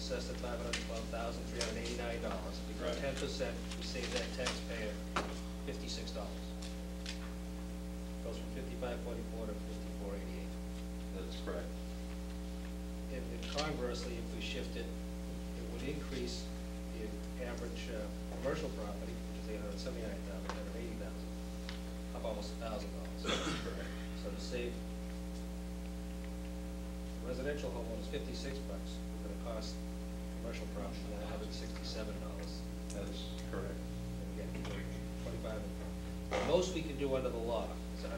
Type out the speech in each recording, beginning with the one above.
assessed at $512,389. If we go 10%, we save that taxpayer $56. Goes from $55.44 to $54.88. That's correct. And conversely, if we shift it, it would increase the average commercial property, which is $879,000, $880,000, up almost $1,000. Correct. So to save residential homeowners $56, we're going to cost commercial property $967. That's correct. And again, 25. The most we can do under the law is 150%.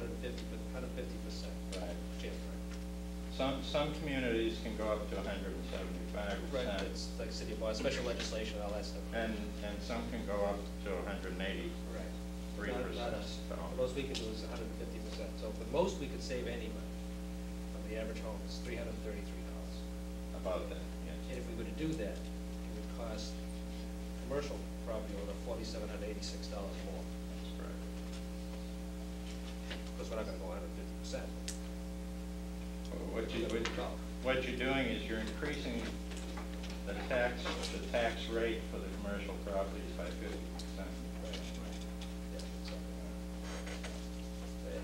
Right. Jim, Some communities can go up to 175%. right? It's like City of Boston, special legislation, all that stuff. And some can go up to 183%. Right. Not us. So. The most we can do is 150%. So the most we could save anybody on the average home is $333. About that, yes. And if we were to do that, it would cost commercial property owner $4,786 more. That's correct. Because we're not going to go 150%. What you're doing is you're increasing the tax rate for the commercial properties by 50%.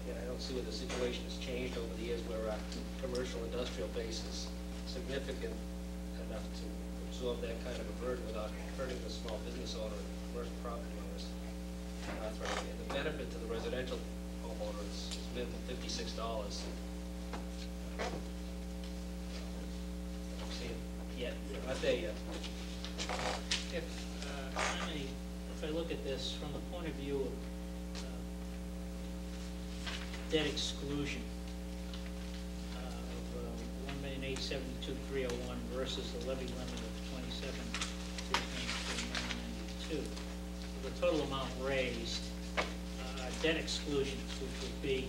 I don't see where the situation has changed over the years where our commercial industrial base is significant enough to absorb that kind of a burden without hurting the small business owner and commercial property owners. And the benefit to the residential homeowner is minimum $56. Yet, not there yet. If I look at this from the point of view of debt exclusion of $1,872,301 versus the levy limit of $27,393,992, the total amount raised, debt exclusions, which would be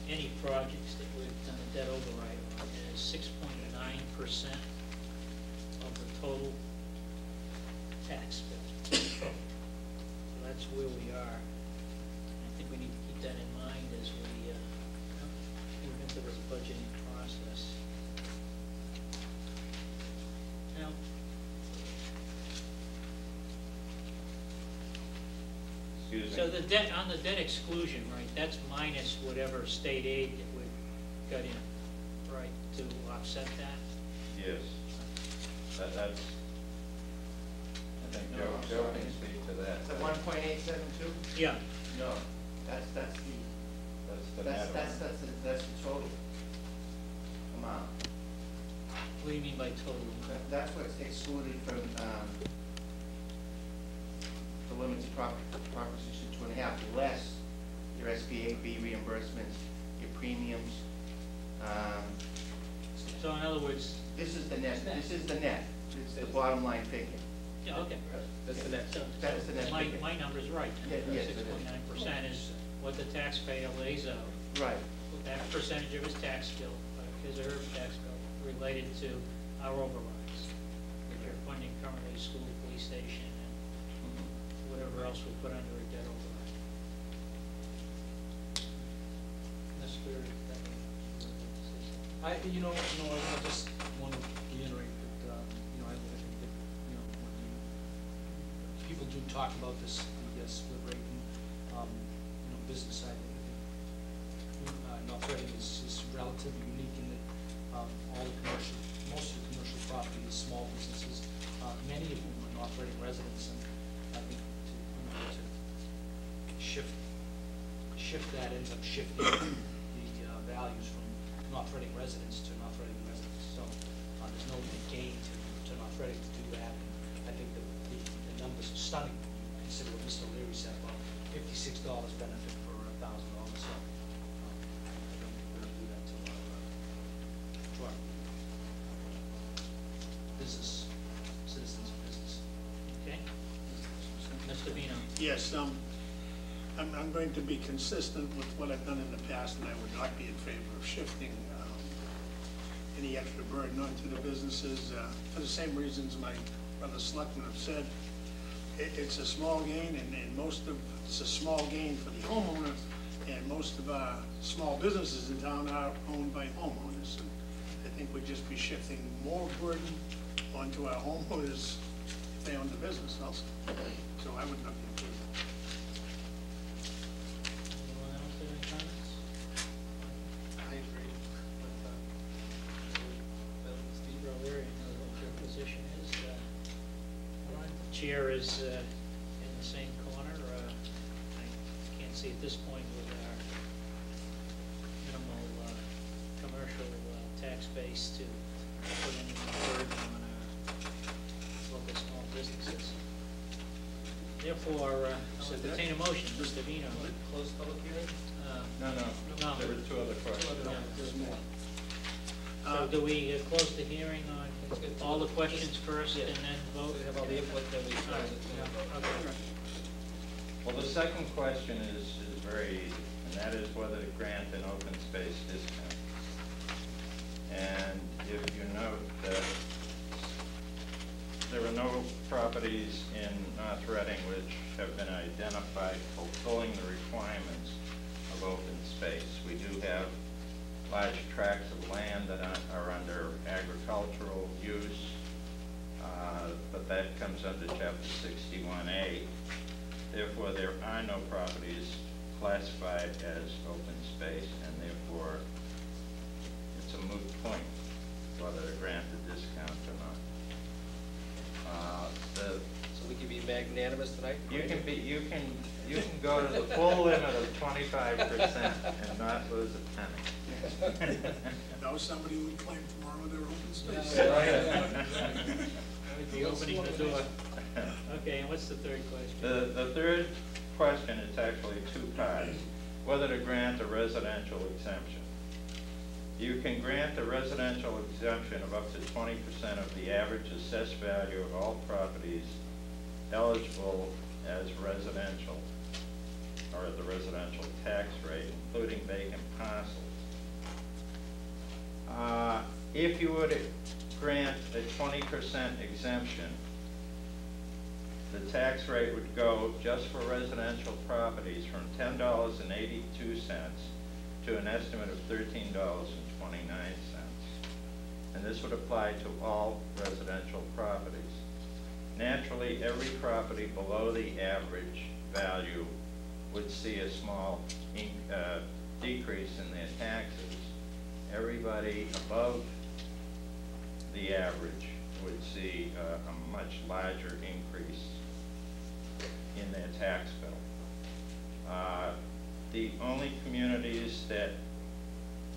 any projects that we've done a debt override on, is 6.9% of the total tax bill. So that's where we are. I think we need to keep that in mind as we move into this budgeting process. Now, Excuse me. so the debt, on the debt exclusion, right, that's minus whatever state aid that we've got in, right, to offset that? Yes. That's, I think Joe can speak to that. The 1.872? Yeah. No, that's the total amount. What do you mean by total? That's what's excluded from the limits of Proposition 2.5, less your SBAB reimbursements, your premiums. So in other words, This is the net. This is the net. It's the bottom line figure. yeah, okay. That's the next. So, That is the net figure. my number's right. Yeah, yes, it is. 6.9% is what the taxpayer lays out. Right. That percentage of his tax bill, his or her tax bill, related to our overrides, which are funding currently school, police station, and whatever else we put under a debt override. Unless we're, I just want to reiterate that, I think that, when people do talk about this, split rate, business side, North Reading is relatively unique in that most of the commercial property is small businesses. Many of them are North Reading residents, and I think to shift that ends up shifting the values from North Reading residents to North Reading residents. So there's no gain to North Reading to do that. And I think that the numbers are stunning when you consider what Mr. Leary said about $56 benefit for $1,000. So I don't think we're going to do that to our business, citizens of business. okay? Mr. Vino. Yes, I'm going to be consistent with what I've done in the past, and I would not be in favor of shifting any extra burden onto the businesses for the same reasons my brother selectmen have said. It's a small gain, and it's a small gain for the homeowner, and most of our small businesses in town are owned by homeowners. And I think we'd just be shifting more burden onto our homeowners if they own the business also. So I would not be in favor. Anyone else have any comments? I agree with Steve. Steve Roveri, I know what your position is. The chair is in the same corner. I can't see at this point with our minimal commercial tax base to put any burden on our local small businesses. Therefore, I'll entertain a motion. Mr. Vino. Close public hearing? No. There were two other questions. Yeah. There's more. So do we close the hearing on all the questions first Yeah. and then vote? We have all the input, then we All close right, it. yeah, okay. Well, the second question is very easy, and that is whether to grant an open space discount. And if you note that there are no properties in North Reading which have been identified fulfilling the requirements of open space. We do have large tracts of land that are under agricultural use, but that comes under Chapter 61A. Therefore, there are no properties classified as open space, and therefore, it's a moot point whether to grant the discount or not. So we can be magnanimous tonight? You can go to the full limit of 25% and not lose a penny. Now somebody would claim tomorrow they're open space. We'd be opening the door. Okay, and what's the third question? The third question is actually two parts, whether to grant a residential exemption. You can grant a residential exemption of up to 20% of the average assessed value of all properties eligible as residential, or at the residential tax rate, including vacant parcels. If you were to grant a 20% exemption, the tax rate would go just for residential properties from $10.82 to an estimate of $13.29. And this would apply to all residential properties. Naturally, every property below the average value would see a small decrease in their taxes. Everybody above the average would see a much larger increase in their tax bill. The only communities that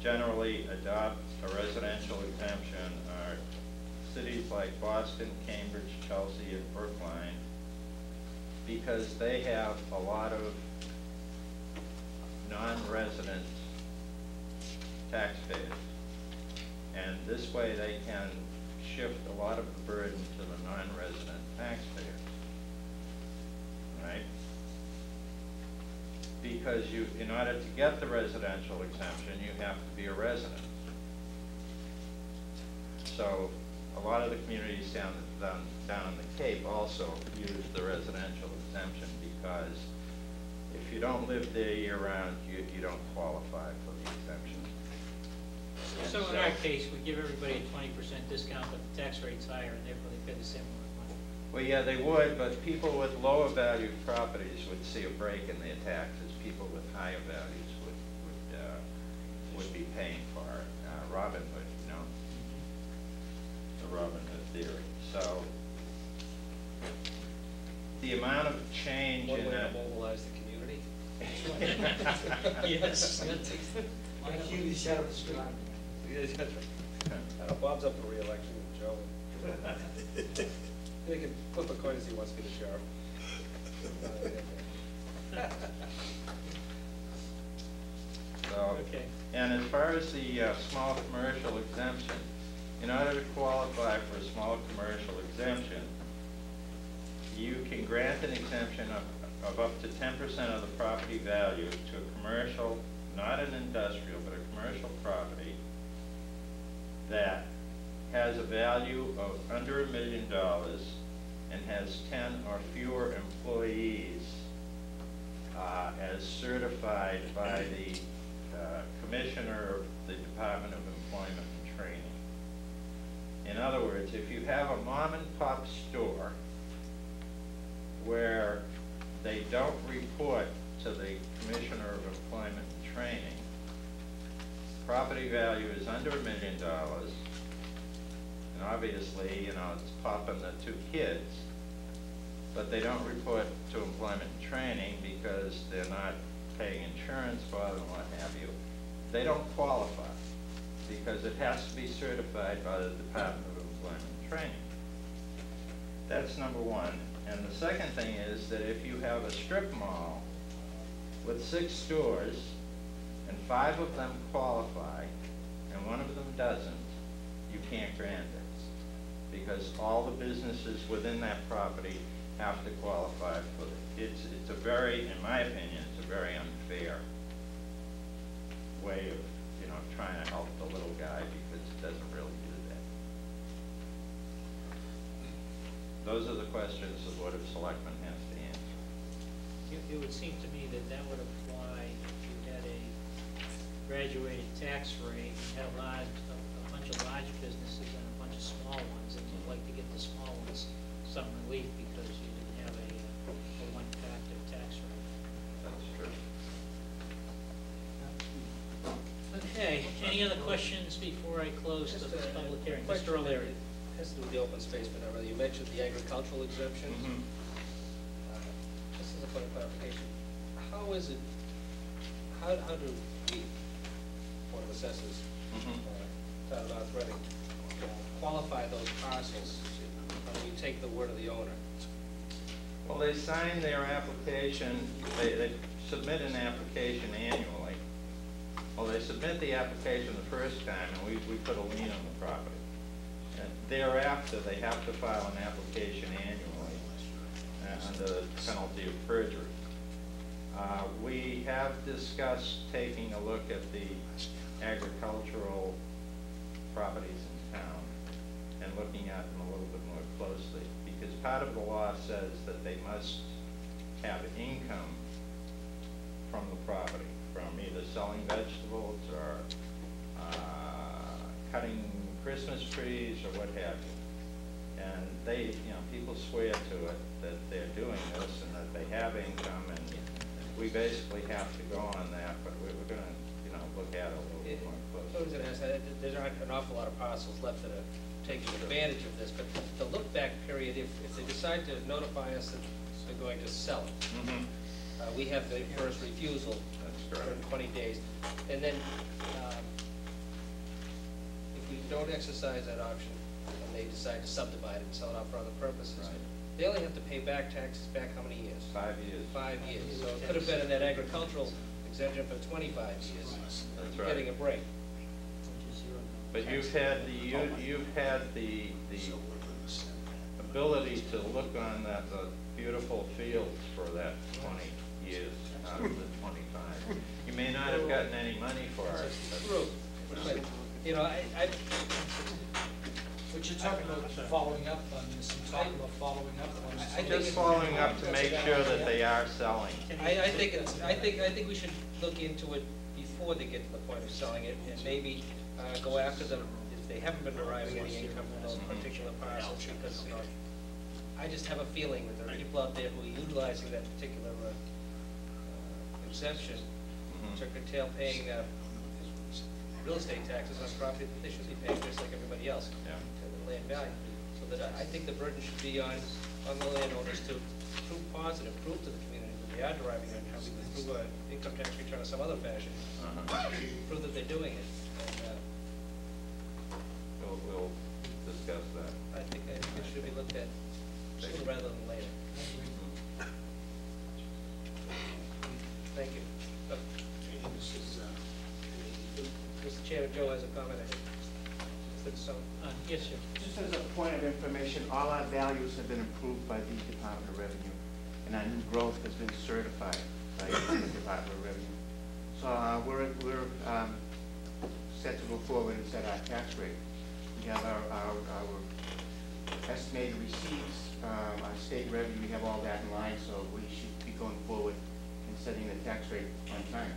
generally adopt a residential exemption are cities like Boston, Cambridge, Chelsea, and Brookline, because they have a lot of non-resident taxpayers. And this way they can shift a lot of the burden to the non-resident taxpayers, right? Because in order to get the residential exemption, you have to be a resident. So a lot of the communities down in the Cape also use the residential exemption, because if you don't live there year-round, you don't qualify for the exemption. So in our case, we give everybody a 20% discount, but the tax rate's higher, and therefore they pay the same amount of money. Well, yeah, they would, but people with lower valued properties would see a break in their taxes. People with higher values would be paying for Robin Hood, you know, the Robin Hood theory. So the amount of change One in way to that. mobilize the community. Yes. Like you shut up the street. Yes, that's right. I know Bob's up for re-election, and Joe. They can flip a coin as he wants to be the sheriff. So, Okay. and as far as the small commercial exemption, in order to qualify for a small commercial exemption, you can grant an exemption of up to 10% of the property value to a commercial, not an industrial, but a commercial property that has a value of under $1 million and has 10 or fewer employees as certified by the Commissioner of the Department of Employment and Training. In other words, if you have a mom and pop store where they don't report to the Commissioner of Employment and Training, property value is under $1 million, and obviously, you know, it's popping the 2 kids, but they don't report to Employment and Training because they're not paying insurance for them, what have you, they don't qualify, because it has to be certified by the Department of Employment and Training. That's number one. And the second thing is that if you have a strip mall with 6 stores, and 5 of them qualify, and 1 of them doesn't, you can't grant it, because all the businesses within that property have to qualify for it. It's a very, in my opinion, it's a very unfair way of, you know, trying to help the little guy, because it doesn't really do that. Those are the questions the Board of Selectmen has to answer. It would seem to me that that would apply if you had a graduated tax rate, you had a bunch of large businesses and a bunch of small ones, and you'd like to get the small ones some relief because you didn't have a one-factor tax rate. That's true. Okay, any other questions before I close the public hearing? Question Mr. earlier, O'Leary. it has to do with the open space, but not really. You mentioned the agricultural exemption. Just as a point of clarification, how is it, how do we, Board of Assessors, Town of North Reading, qualify those parcels? How do you take the word of the owner? Well, they sign their application, they submit an application annually. Well, they submit the application the first time, and we put a lien on the property. And thereafter, they have to file an application annually under the penalty of perjury. We have discussed taking a look at the agricultural properties in town and looking at them a little bit more closely, because part of the law says that they must have income from the property, from either selling vegetables or cutting Christmas trees or what have you. And they, you know, people swear to it that they're doing this and that they have income, and we basically have to go on that, but we're going to, you know, look at it a little bit more closely. There aren't an awful lot of parcels left that are taking advantage of this, but the look-back period, if they decide to notify us that they're going to sell it, we have the first refusal for 20 days. And then if we don't exercise that option and they decide to subdivide it and sell it out for other purposes, they only have to pay back taxes back how many years? 5 years. 5 years. So it could have been in that agricultural exemption for 25 years. That's You're right. getting a break. But you've had the ability to look on the beautiful fields for that 20 years out of the 25. You may not have gotten any money for it. True. But, you know, But you're talking about following up on this, and talking about following up on this. I think Just following up to make sure that they are selling. I think we should look into it before they get to the point of selling it, and maybe go after them if they haven't been deriving any income from those particular parcels, because, you know, I just have a feeling that there are people out there who are utilizing that particular exemption to curtail paying real estate taxes on property that they should be paying just like everybody else, to the land value. So that I think the burden should be on the landowners to prove to the community that they are deriving income, through an income tax return or some other fashion, prove that they're doing it. And We'll discuss that. I think it should be looked at sooner rather than later. Thank you. Mr. Chairman, Joe has a comment, I think. Yes, sir. Just as a point of information, all our values have been approved by the Department of Revenue, and our new growth has been certified by the Department of Revenue. So we're set to go forward and set our tax rate. We have our estimated receipts, our state revenue, we have all that in line, so we should be going forward and setting the tax rate on time.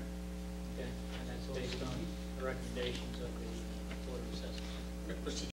Okay, and that's based on the recommendations of the Board of Assessors. Mr.